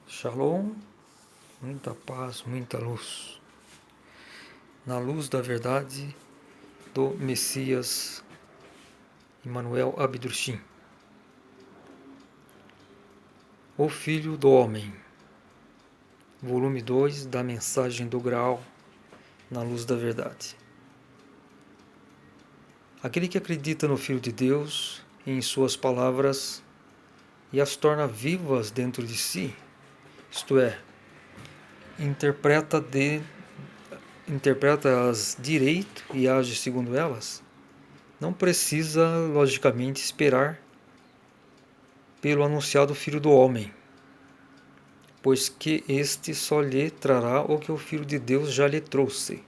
Shalom, muita paz, muita luz. Na luz da verdade do Messias Emmanuel Abdurshim, o Filho do Homem, volume 2 da Mensagem do Graal, na luz da verdade. Aquele que acredita no Filho de Deus e em suas palavras e as torna vivas dentro de si, isto é, interpreta-as direito e age segundo elas, não precisa, logicamente, esperar pelo anunciado Filho do Homem, pois que este só lhe trará o que o Filho de Deus já lhe trouxe.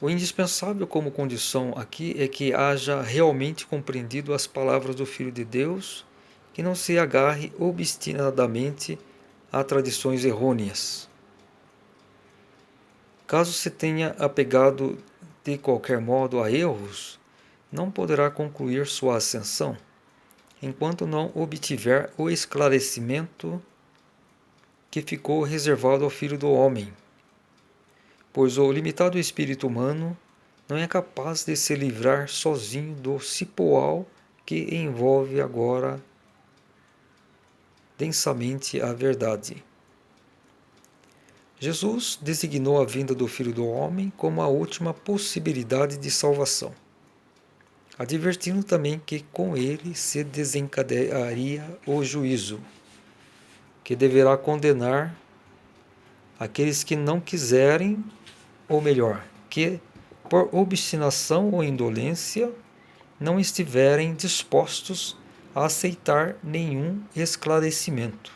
O indispensável como condição aqui é que haja realmente compreendido as palavras do Filho de Deus, que não se agarre obstinadamente a tradições errôneas. Caso se tenha apegado de qualquer modo a erros, não poderá concluir sua ascensão, enquanto não obtiver o esclarecimento que ficou reservado ao Filho do Homem, pois o limitado espírito humano não é capaz de se livrar sozinho do cipoal que envolve agora densamente a verdade. Jesus designou a vinda do Filho do Homem como a última possibilidade de salvação, advertindo também que com ele se desencadearia o juízo, que deverá condenar aqueles que não quiserem, ou melhor, que por obstinação ou indolência não estiverem dispostos a aceitar nenhum esclarecimento.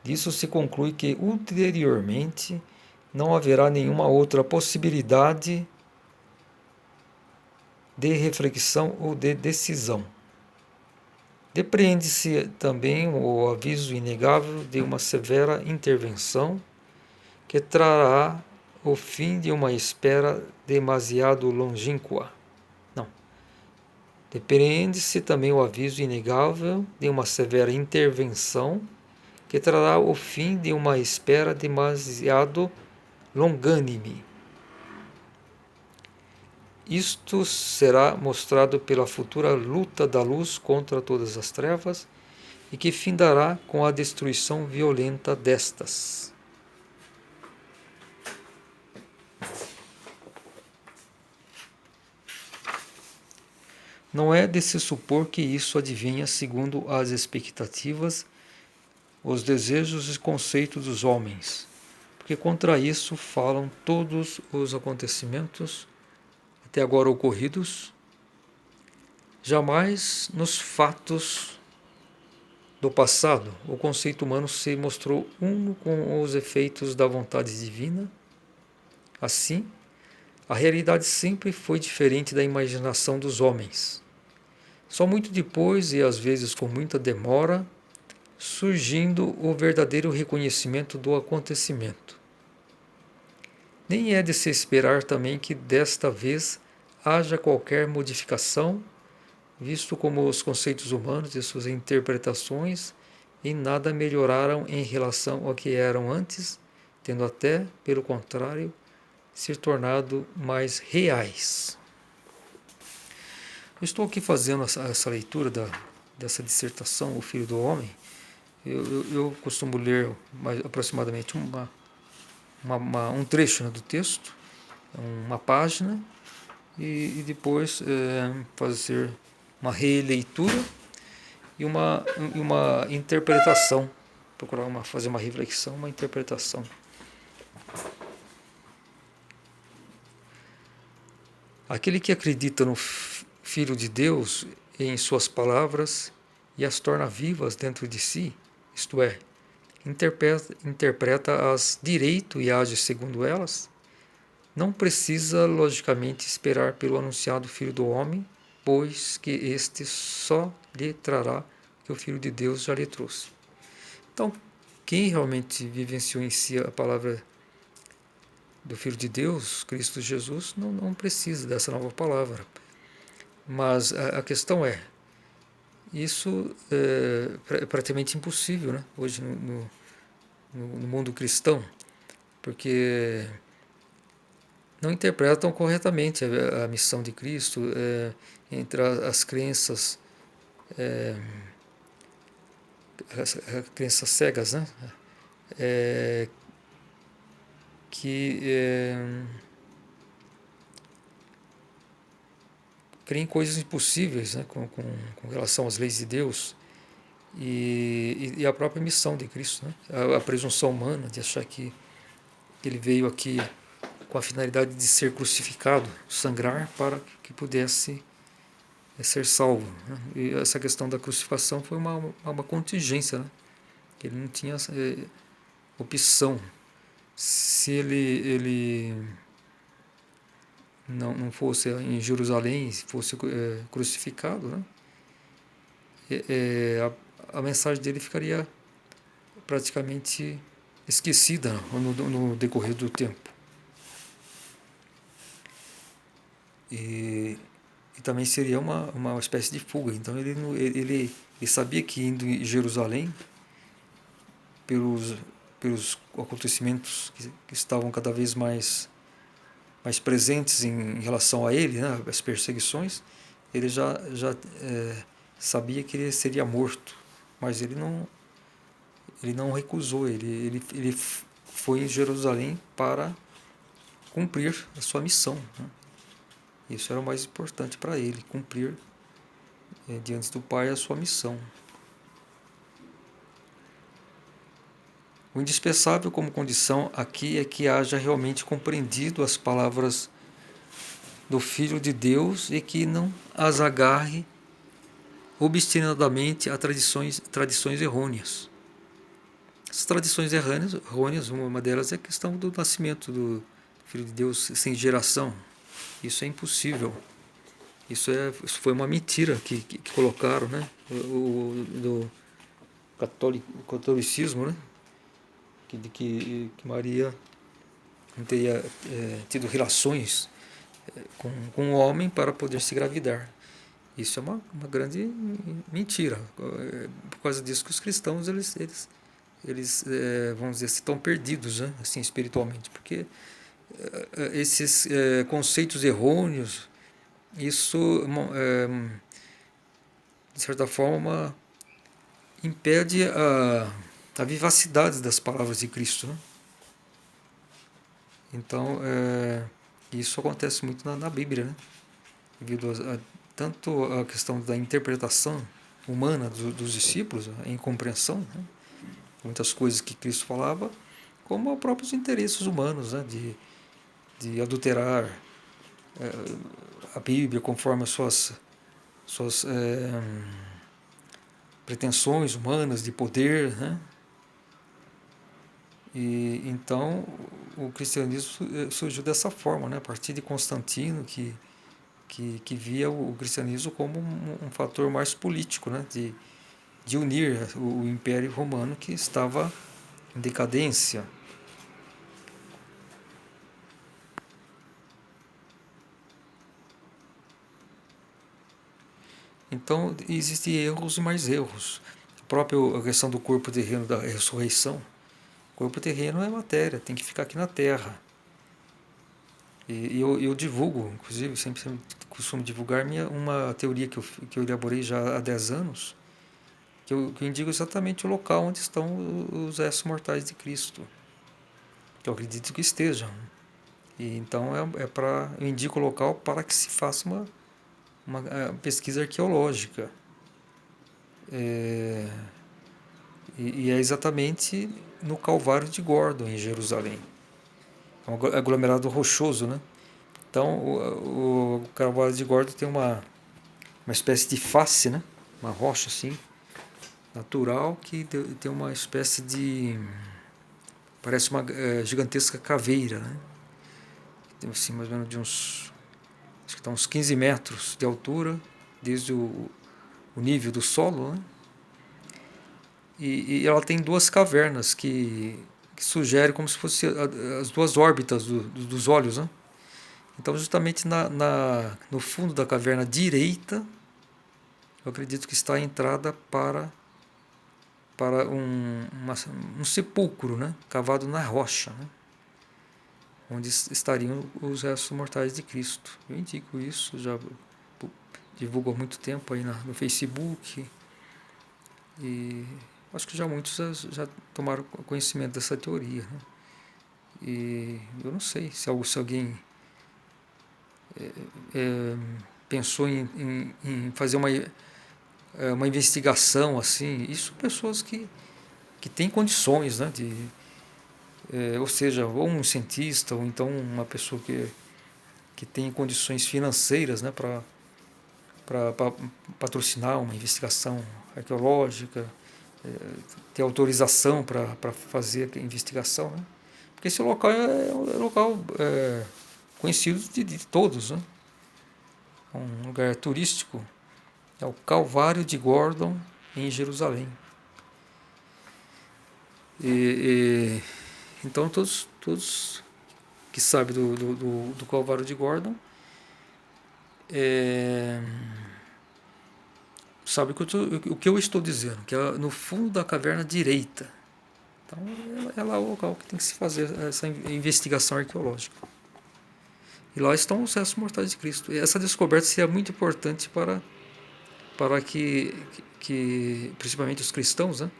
Disso se conclui que ulteriormente não haverá nenhuma outra possibilidade de reflexão ou de decisão. Depreende-se também o aviso inegável de uma severa intervenção que trará o fim de uma espera demasiado longínqua. Não. Depreende-se também o aviso inegável de uma severa intervenção que trará o fim de uma espera demasiado longânime. Isto será mostrado pela futura luta da luz contra todas as trevas e que findará com a destruição violenta destas. Não é de se supor que isso adivinha segundo as expectativas, os desejos e conceitos dos homens, porque contra isso falam todos os acontecimentos até agora ocorridos. Jamais nos fatos do passado o conceito humano se mostrou uno com os efeitos da vontade divina. Assim, a realidade sempre foi diferente da imaginação dos homens. Só muito depois, e às vezes com muita demora, surgindo o verdadeiro reconhecimento do acontecimento. Nem é de se esperar também que desta vez haja qualquer modificação, visto como os conceitos humanos e suas interpretações em nada melhoraram em relação ao que eram antes, tendo até, pelo contrário, se tornado mais reais. Eu estou aqui fazendo essa leitura dessa dissertação, O Filho do Homem. Eu costumo ler aproximadamente um trecho, né, do texto, uma página, e depois fazer uma releitura e uma interpretação, procurar fazer uma reflexão, uma interpretação. Aquele que acredita no Filho de Deus e em suas palavras e as torna vivas dentro de si, isto é, interpreta-as direito e age segundo elas, não precisa logicamente esperar pelo anunciado Filho do Homem, pois que este só lhe trará o que o Filho de Deus já lhe trouxe. Então, quem realmente vivenciou em si a palavra do Filho de Deus, Cristo Jesus, não precisa dessa nova palavra. Mas a questão é, Isso é praticamente impossível, né? Hoje no mundo cristão, porque não interpretam corretamente a missão de Cristo, entre as crenças, as crenças cegas, né? É, que creem coisas impossíveis, né? Com relação às leis de Deus e a própria missão de Cristo, né? A presunção humana de achar que ele veio aqui com a finalidade de ser crucificado, sangrar, para que pudesse ser salvo, né? E essa questão da crucificação foi uma contingência, né? Ele não tinha opção. Se ele não fosse em Jerusalém, se fosse crucificado, né? A mensagem dele ficaria praticamente esquecida no decorrer do tempo. E também seria uma espécie de fuga. Então ele sabia que indo em Jerusalém, pelos acontecimentos que estavam cada vez mais presentes em relação a ele, né, as perseguições, ele já sabia que ele seria morto, mas ele não recusou, ele foi em Jerusalém para cumprir a sua missão, né? Isso era o mais importante para ele, cumprir diante do Pai a sua missão. O indispensável como condição aqui é que haja realmente compreendido as palavras do Filho de Deus e que não as agarre obstinadamente a tradições errôneas. Essas tradições errôneas, uma delas é a questão do nascimento do Filho de Deus sem geração. Isso é impossível. Isso foi uma mentira que colocaram, né? Do catolicismo, né? Que Maria não teria tido relações com o homem para poder se engravidar. Isso é uma grande mentira. Por causa disso que os cristãos eles vamos dizer, estão perdidos, né? Assim, espiritualmente, porque esses conceitos errôneos, isso de certa forma impede a vivacidade das palavras de Cristo, né? Então isso acontece muito na Bíblia, né? Devido tanto a questão da interpretação humana dos discípulos, a incompreensão, né? Muitas coisas que Cristo falava, como os próprios interesses humanos, né? De adulterar a Bíblia conforme as suas pretensões humanas de poder, né? E então o cristianismo surgiu dessa forma, né? A partir de Constantino, que via o cristianismo como um fator mais político, né? De unir o Império Romano, que estava em decadência. Então existem erros e mais erros. A própria questão do corpo terreno da ressurreição. O corpo terreno é matéria, tem que ficar aqui na Terra. E eu divulgo, inclusive, sempre costumo divulgar uma teoria que eu elaborei já há 10 anos, que eu indico exatamente o local onde estão os restos mortais de Cristo, que eu acredito que estejam. E então eu indico o local para que se faça uma pesquisa arqueológica. E é exatamente no Calvário de Gordon, em Jerusalém. É um aglomerado rochoso, né? Então, o Calvário de Gordon tem uma espécie de face, né? Uma rocha assim, natural, que tem uma espécie de... parece uma gigantesca caveira, né? Tem assim, mais ou menos de acho que está uns 15 metros de altura, desde o nível do solo, né? E ela tem duas cavernas que sugerem como se fossem as duas órbitas dos olhos, né? Então, justamente no fundo da caverna direita, eu acredito que está a entrada para um sepulcro, né? Cavado na rocha, né? Onde estariam os restos mortais de Cristo. Eu indico isso, já divulgo há muito tempo aí no Facebook, e acho que já muitos já tomaram conhecimento dessa teoria, né? E eu não sei se alguém pensou em fazer uma investigação assim. Isso pessoas que têm condições, né, ou seja, ou um cientista, ou então uma pessoa que tem condições financeiras, né, para patrocinar uma investigação arqueológica, ter autorização para fazer a investigação, né? Porque esse local é um local conhecido de todos, né? Um lugar turístico, é o Calvário de Gordon, em Jerusalém. Então todos que sabem do Calvário de Gordon sabem o que eu estou dizendo, que é no fundo da caverna direita. Então é lá o local que tem que se fazer essa investigação arqueológica. E lá estão os restos mortais de Cristo. E essa descoberta seria muito importante para que principalmente os cristãos, né,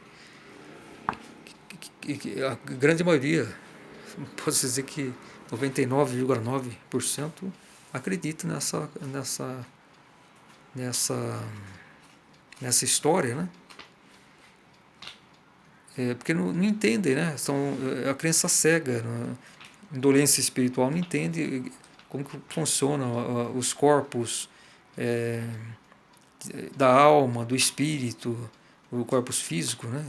que a grande maioria, posso dizer que 99,9% acredita nessa história, né? Porque não entendem, né? A crença cega, né? Indolência espiritual, não entende como que funcionam os corpos da alma, do espírito, o corpo físico, né?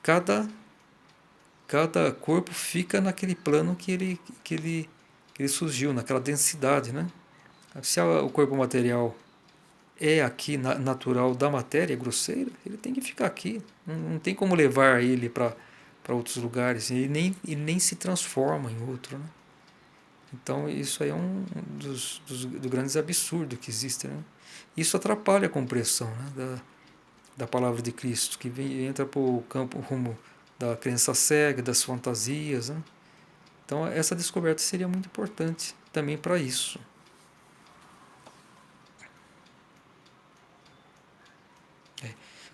Cada corpo fica naquele plano que ele surgiu, naquela densidade, né? Se o corpo material é aqui natural da matéria grosseira, ele tem que ficar aqui. Não tem como levar ele para outros lugares. Ele nem se transforma em outro, né? Então isso aí é um dos grandes absurdos que existem, né? Isso atrapalha a compreensão, né, da palavra de Cristo, que entra para o campo rumo da crença cega, das fantasias, né? Então essa descoberta seria muito importante também para isso.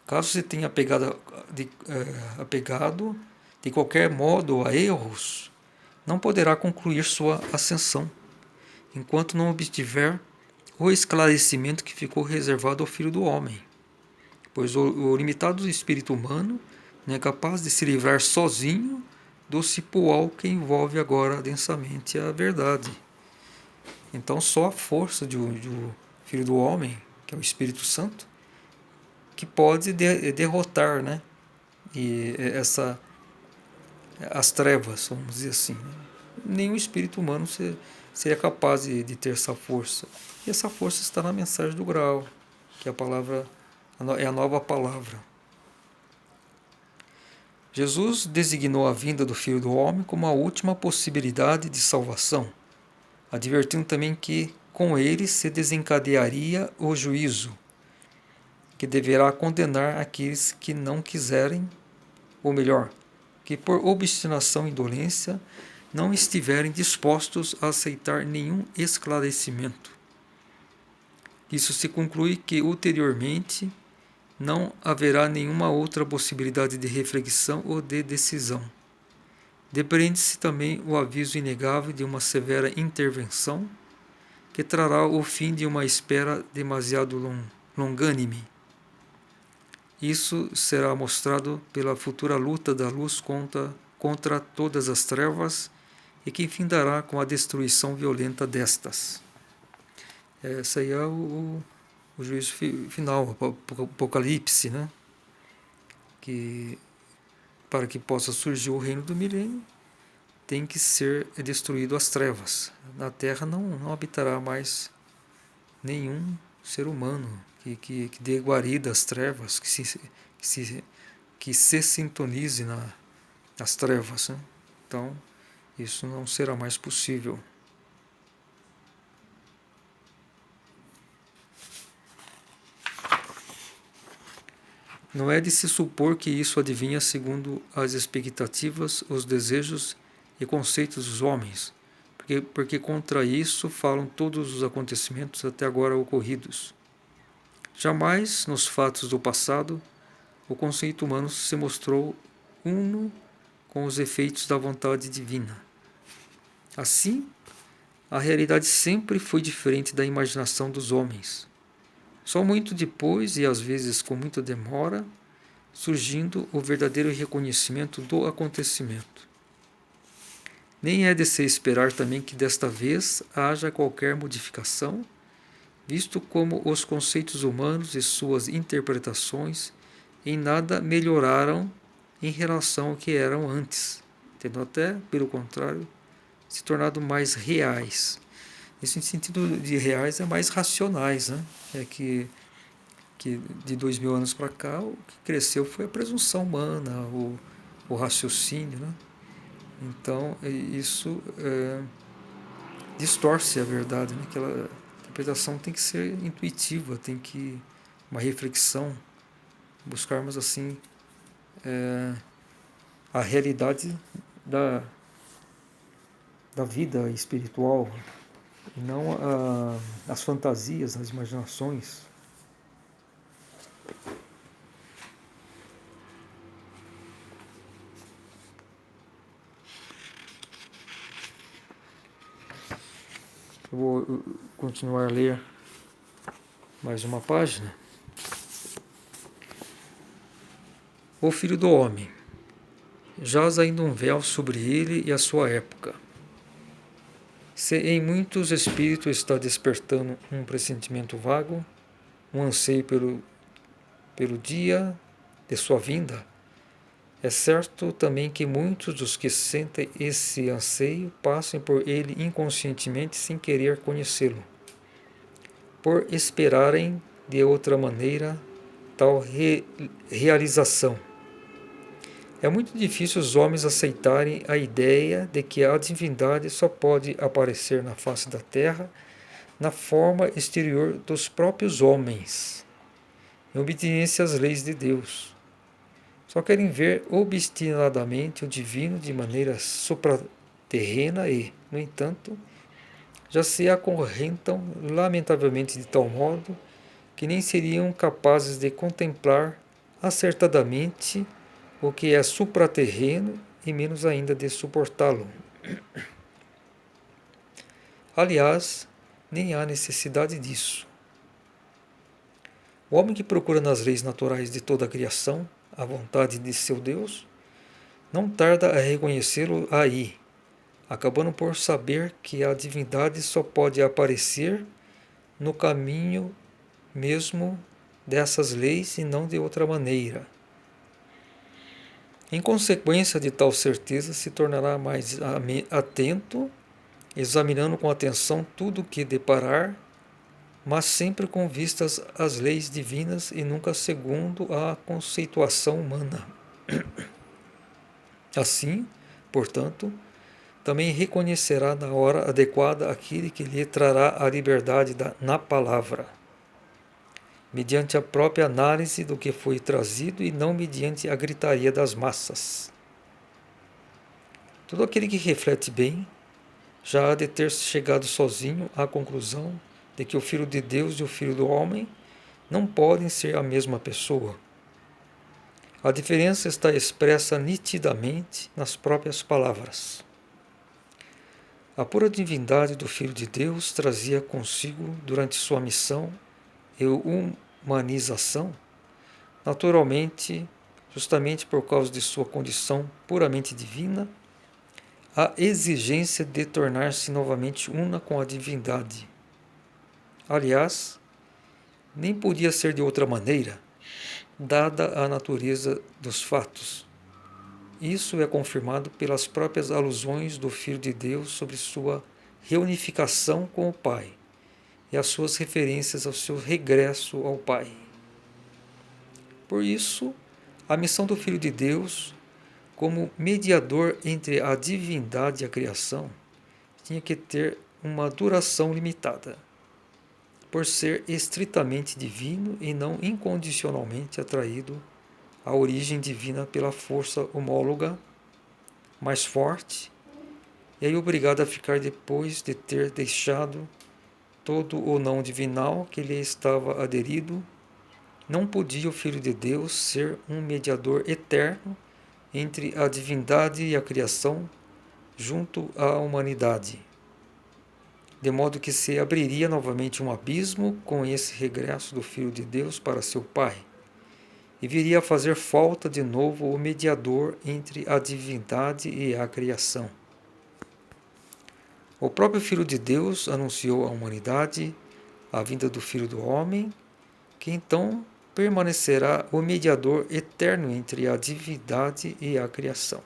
Caso você tenha apegado de qualquer modo a erros, não poderá concluir sua ascensão, enquanto não obtiver o esclarecimento que ficou reservado ao Filho do Homem, pois o limitado espírito humano não é capaz de se livrar sozinho do cipoal que envolve agora densamente a verdade. Então só a força do Filho do Homem, que é o Espírito Santo, que pode derrotar, né, as trevas, vamos dizer assim. Nenhum espírito humano seria capaz de ter essa força. E essa força está na mensagem do Graal, que é a nova palavra. Jesus designou a vinda do Filho do Homem como a última possibilidade de salvação, advertindo também que com ele se desencadearia o juízo, que deverá condenar aqueles que não quiserem, ou melhor, que por obstinação e indolência não estiverem dispostos a aceitar nenhum esclarecimento. Isso se conclui que ulteriormente não haverá nenhuma outra possibilidade de reflexão ou de decisão. Depreende-se também o aviso inegável de uma severa intervenção que trará o fim de uma espera demasiado longânime. Isso será mostrado pela futura luta da luz contra todas as trevas e que findará com a destruição violenta destas. Esse aí é o juízo final, o Apocalipse, né? Que para que possa surgir o reino do milênio, tem que ser destruído as trevas. Na Terra não habitará mais nenhum ser humano que dê guarida às trevas, que se sintonize nas trevas, né? Então, isso não será mais possível. Não é de se supor que isso adivinha segundo as expectativas, os desejos e conceitos dos homens, porque contra isso falam todos os acontecimentos até agora ocorridos. Jamais, nos fatos do passado, o conceito humano se mostrou uno com os efeitos da vontade divina. Assim, a realidade sempre foi diferente da imaginação dos homens. Só muito depois, e às vezes com muita demora, surgindo o verdadeiro reconhecimento do acontecimento. Nem é de se esperar também que desta vez haja qualquer modificação, visto como os conceitos humanos e suas interpretações em nada melhoraram em relação ao que eram antes, tendo até, pelo contrário, se tornado mais reais. Nesse sentido de reais é mais racionais, né? É que de 2000 anos para cá o que cresceu foi a presunção humana, o raciocínio, né? Então isso distorce a verdade, né? Aquela interpretação tem que ser intuitiva, tem que uma reflexão, buscarmos assim a realidade da vida espiritual e não as fantasias, as imaginações. Eu vou continuar a ler mais uma página. O Filho do Homem. Jaz ainda um véu sobre ele e a sua época. Se em muitos espíritos está despertando um pressentimento vago, um anseio pelo dia de sua vinda, é certo também que muitos dos que sentem esse anseio passam por ele inconscientemente sem querer conhecê-lo, por esperarem de outra maneira tal realização. É muito difícil os homens aceitarem a ideia de que a divindade só pode aparecer na face da terra na forma exterior dos próprios homens, em obediência às leis de Deus. Só querem ver obstinadamente o divino de maneira supraterrena e, no entanto, já se acorrentam lamentavelmente de tal modo que nem seriam capazes de contemplar acertadamente o que é supraterreno e menos ainda de suportá-lo. Aliás, nem há necessidade disso. O homem que procura nas leis naturais de toda a criação a vontade de seu Deus, não tarda a reconhecê-lo aí, acabando por saber que a divindade só pode aparecer no caminho mesmo dessas leis e não de outra maneira. Em consequência de tal certeza, se tornará mais atento, examinando com atenção tudo o que deparar, mas sempre com vistas às leis divinas e nunca segundo a conceituação humana. Assim, portanto, também reconhecerá na hora adequada aquele que lhe trará a liberdade na palavra, mediante a própria análise do que foi trazido e não mediante a gritaria das massas. Todo aquele que reflete bem já há de ter chegado sozinho à conclusão de que o Filho de Deus e o Filho do Homem não podem ser a mesma pessoa. A diferença está expressa nitidamente nas próprias palavras. A pura divindade do Filho de Deus trazia consigo, durante sua missão e humanização, naturalmente, justamente por causa de sua condição puramente divina, a exigência de tornar-se novamente una com a divindade. Aliás, nem podia ser de outra maneira, dada a natureza dos fatos. Isso é confirmado pelas próprias alusões do Filho de Deus sobre sua reunificação com o Pai e as suas referências ao seu regresso ao Pai. Por isso, a missão do Filho de Deus, como mediador entre a divindade e a criação, tinha que ter uma duração limitada, por ser estritamente divino e não incondicionalmente atraído a origem divina pela força homóloga mais forte, e aí obrigado a ficar depois de ter deixado todo o não divinal que lhe estava aderido. Não podia o Filho de Deus ser um mediador eterno entre a divindade e a criação junto à humanidade, de modo que se abriria novamente um abismo com esse regresso do Filho de Deus para seu Pai, e viria a fazer falta de novo o mediador entre a divindade e a criação. O próprio Filho de Deus anunciou à humanidade a vinda do Filho do Homem, que então permanecerá o mediador eterno entre a divindade e a criação.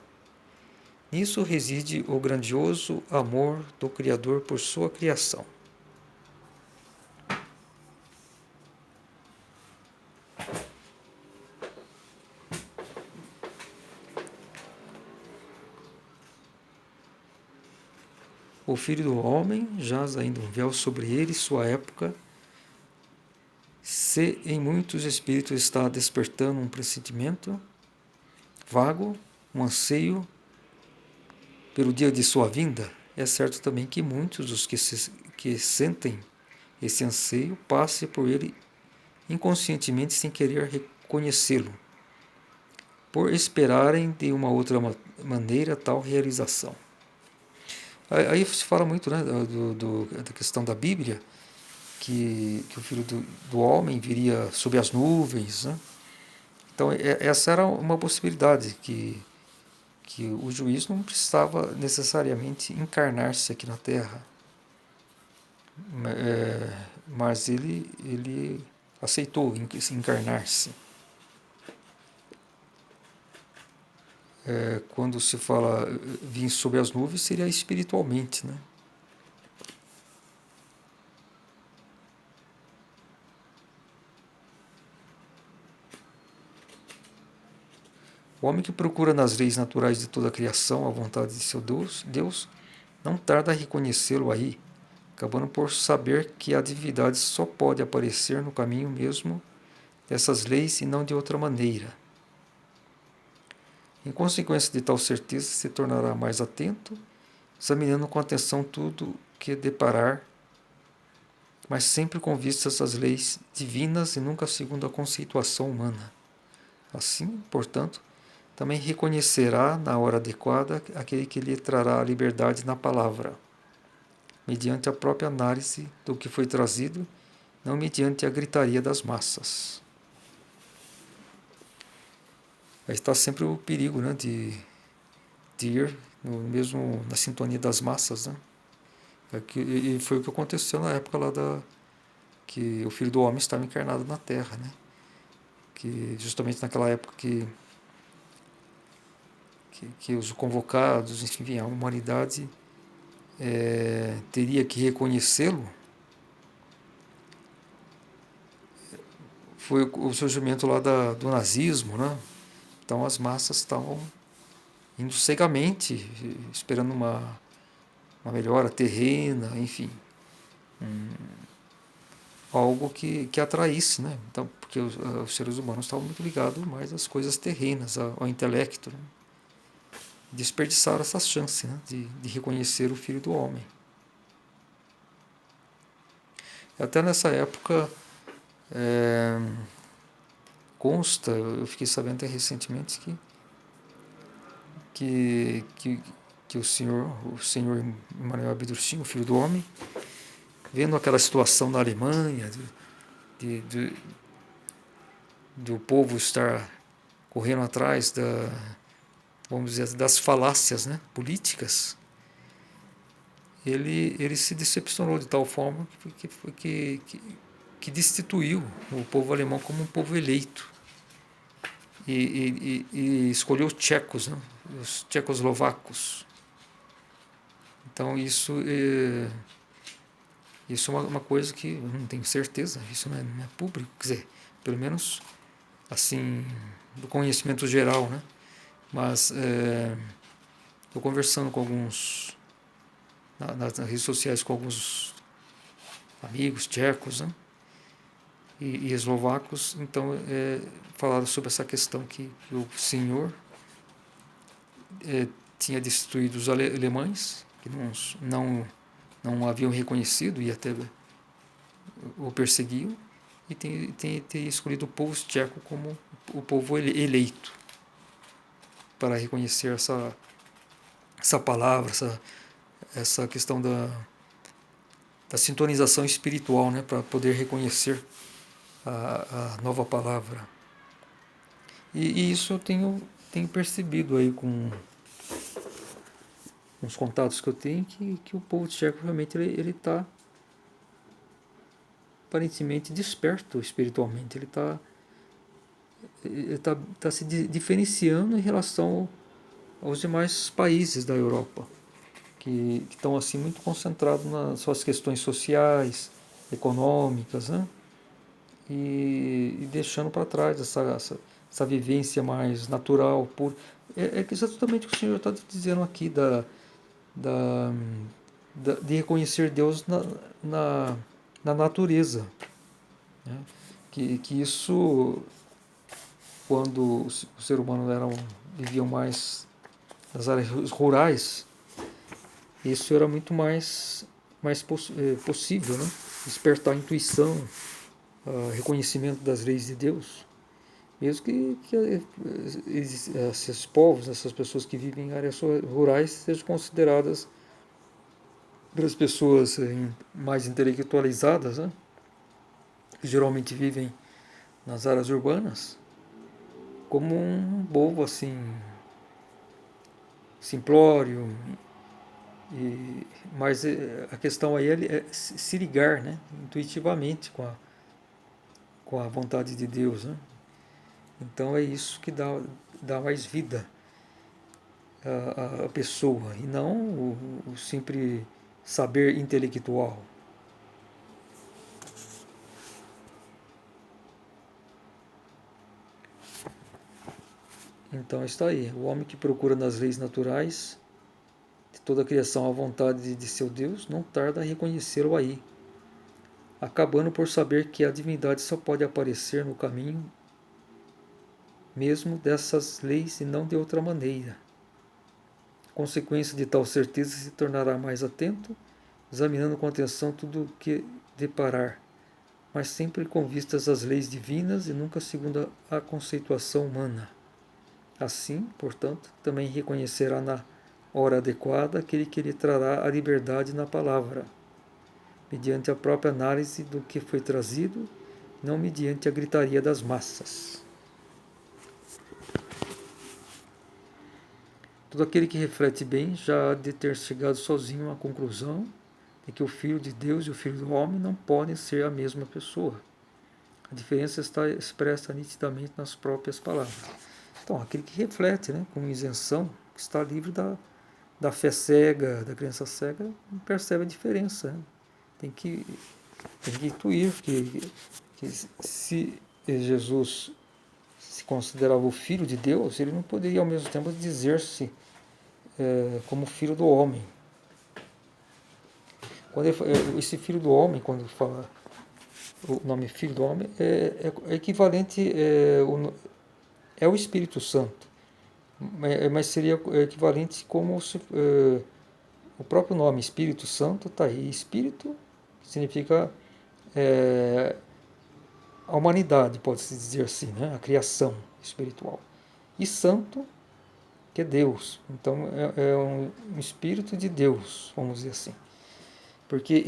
Nisso reside o grandioso amor do Criador por sua criação. O Filho do Homem jaz ainda um véu sobre ele, sua época. Se em muitos espíritos está despertando um pressentimento vago, um anseio pelo dia de sua vinda, é certo também que muitos dos que sentem esse anseio passem por ele inconscientemente sem querer reconhecê-lo, por esperarem de uma outra maneira tal realização. Aí se fala muito, né, da questão da Bíblia, que o Filho do Homem viria sob as nuvens, né? Então essa era uma possibilidade, que o juiz não precisava necessariamente encarnar-se aqui na Terra, mas ele aceitou encarnar-se. Quando se fala vir sobre as nuvens, seria espiritualmente, né? O homem que procura nas leis naturais de toda a criação a vontade de seu Deus não tarda a reconhecê-lo aí, acabando por saber que a divindade só pode aparecer no caminho mesmo dessas leis e não de outra maneira. Em consequência de tal certeza, se tornará mais atento, examinando com atenção tudo que deparar, mas sempre com vistas às leis divinas e nunca segundo a conceituação humana. Assim, portanto, também reconhecerá na hora adequada aquele que lhe trará a liberdade na palavra, mediante a própria análise do que foi trazido, não mediante a gritaria das massas. Aí está sempre o perigo, né, de ir mesmo na sintonia das massas, né? E foi o que aconteceu na época lá que o Filho do Homem estava encarnado na Terra, né? Que justamente naquela época que os convocados, enfim, a humanidade teria que reconhecê-lo, foi o surgimento lá do nazismo, né? Então as massas estavam indo cegamente, esperando uma melhora terrena, enfim, algo que atraísse, né? Então, porque os seres humanos estavam muito ligados mais às coisas terrenas, ao intelecto, né? Desperdiçaram essa chance, né, de reconhecer o Filho do Homem. Até nessa época consta, eu fiquei sabendo até recentemente que o senhor Emmanuel Abdursim, o Filho do Homem, vendo aquela situação na Alemanha, do povo estar correndo atrás vamos dizer, das falácias, né, políticas, ele se decepcionou de tal forma que destituiu o povo alemão como um povo eleito e escolheu os tchecos, né, os tchecoslovacos. Então isso é uma coisa que eu não tenho certeza, isso não é público, quer dizer, pelo menos assim, do conhecimento geral, né? Mas estou conversando com alguns, nas redes sociais, com alguns amigos tchecos, né? e eslovacos, então falaram sobre essa questão que o Senhor tinha destruído os alemães, que não haviam reconhecido e até o perseguiam, e tem escolhido o povo tcheco como o povo eleito para reconhecer essa palavra, essa questão da sintonização espiritual, né, para poder reconhecer a nova palavra. E isso eu tenho percebido aí com os contatos que eu tenho, que o povo tcheco realmente ele está aparentemente desperto espiritualmente, ele tá se diferenciando em relação aos demais países da Europa, que estão assim muito concentrados nas suas questões sociais, econômicas, né? E deixando para trás essa vivência mais natural, pura. É exatamente o que o Senhor está dizendo aqui, de reconhecer Deus na natureza. Né? Que isso, quando o ser humano viviam mais nas áreas rurais, isso era muito mais possível, né? Despertar a intuição, reconhecimento das leis de Deus, mesmo que esses povos, essas pessoas que vivem em áreas rurais, sejam consideradas pelas pessoas mais intelectualizadas, né? Que geralmente vivem nas áreas urbanas, como um povo assim simplório. Mas a questão aí é se ligar, né, intuitivamente com a vontade de Deus, né? Então é isso que dá mais vida à pessoa, e não o simples saber intelectual. Então está aí, o homem que procura nas leis naturais de toda a criação a vontade de seu Deus, não tarda a reconhecê-lo aí, acabando por saber que a divindade só pode aparecer no caminho mesmo dessas leis e não de outra maneira. Consequência de tal certeza, se tornará mais atento, examinando com atenção tudo o que deparar, mas sempre com vistas às leis divinas e nunca segundo a conceituação humana. Assim, portanto, também reconhecerá na hora adequada aquele que lhe trará a liberdade na palavra, mediante a própria análise do que foi trazido, não mediante a gritaria das massas. Todo aquele que reflete bem já há de ter chegado sozinho à conclusão de que o Filho de Deus e o Filho do Homem não podem ser a mesma pessoa. A diferença está expressa nitidamente nas próprias palavras. Então, aquele que reflete, né, com isenção, que está livre da fé cega, da crença cega, percebe a diferença. Né? Tem que intuir que se Jesus se considerava o Filho de Deus, ele não poderia ao mesmo tempo dizer-se como filho do homem. Quando esse filho do homem, quando fala o nome filho do homem, é equivalente, é o Espírito Santo, mas seria equivalente como se, o próprio nome Espírito Santo está aí. Espírito significa a humanidade, pode-se dizer assim, né? A criação espiritual. E santo, que é Deus. Então é um espírito de Deus, vamos dizer assim. Porque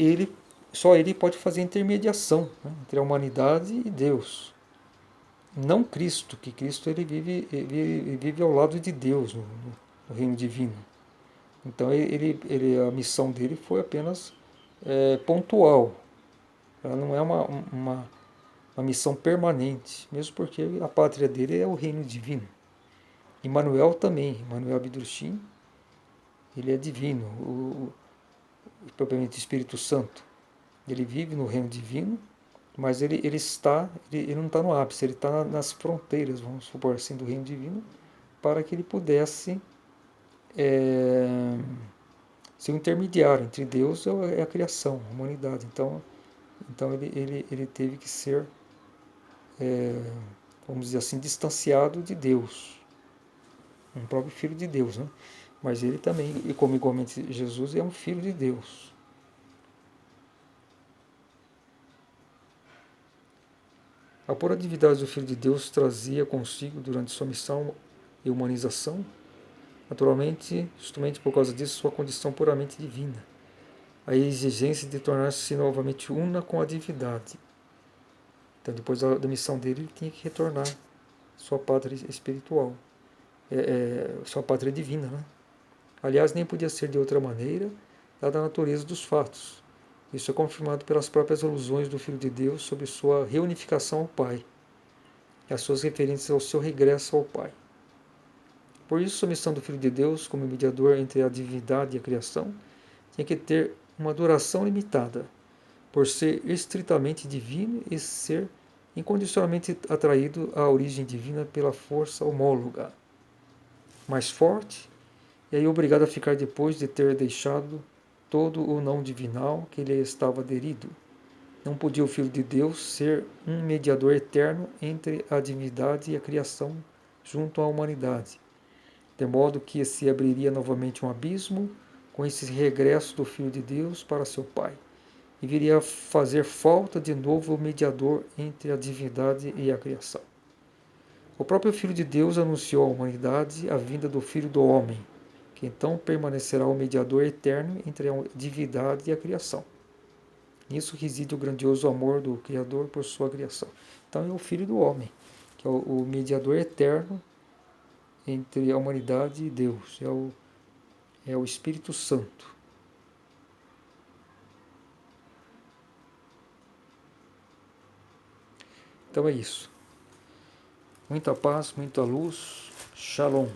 só ele pode fazer intermediação, né, entre a humanidade e Deus. Não Cristo, que Cristo ele vive ao lado de Deus no reino divino. Então a missão dele foi apenas pontual. Ela não é uma missão permanente, mesmo porque a pátria dele é o reino divino. Emmanuel também, Emmanuel Abdrushim, ele é divino, propriamente Espírito Santo. Ele vive no reino divino, mas ele não está no ápice, ele está nas fronteiras, vamos supor assim, do reino divino, para que ele pudesse ser um intermediário entre Deus e a criação, a humanidade. Então ele teve que ser vamos dizer assim, distanciado de Deus, um próprio Filho de Deus, né? Mas ele também, e como igualmente Jesus, é um Filho de Deus. A pura divindade do Filho de Deus trazia consigo, durante sua missão e humanização, naturalmente, justamente por causa disso, sua condição puramente divina, a exigência de tornar-se novamente una com a divindade. Então, depois da missão dele, ele tinha que retornar sua pátria espiritual, sua pátria divina, né? Aliás, nem podia ser de outra maneira, dada a natureza dos fatos. Isso é confirmado pelas próprias alusões do Filho de Deus sobre sua reunificação ao Pai, e as suas referências ao seu regresso ao Pai. Por isso, a missão do Filho de Deus, como mediador entre a divindade e a criação, tinha que ter uma duração limitada, por ser estritamente divino e ser incondicionalmente atraído à origem divina pela força homóloga, mais forte, e aí obrigado a ficar depois de ter deixado todo o não divinal que lhe estava aderido. Não podia o Filho de Deus ser um mediador eterno entre a divindade e a criação junto à humanidade, de modo que se abriria novamente um abismo com esse regresso do Filho de Deus para seu Pai, e viria a fazer falta de novo o mediador entre a divindade e a criação. O próprio Filho de Deus anunciou à humanidade a vinda do Filho do Homem, que então permanecerá o mediador eterno entre a divindade e a criação. Nisso reside o grandioso amor do Criador por sua criação. Então é o Filho do Homem, que é o mediador eterno entre a humanidade e Deus, é o Espírito Santo. Então é isso. Muita paz, muita luz. Shalom.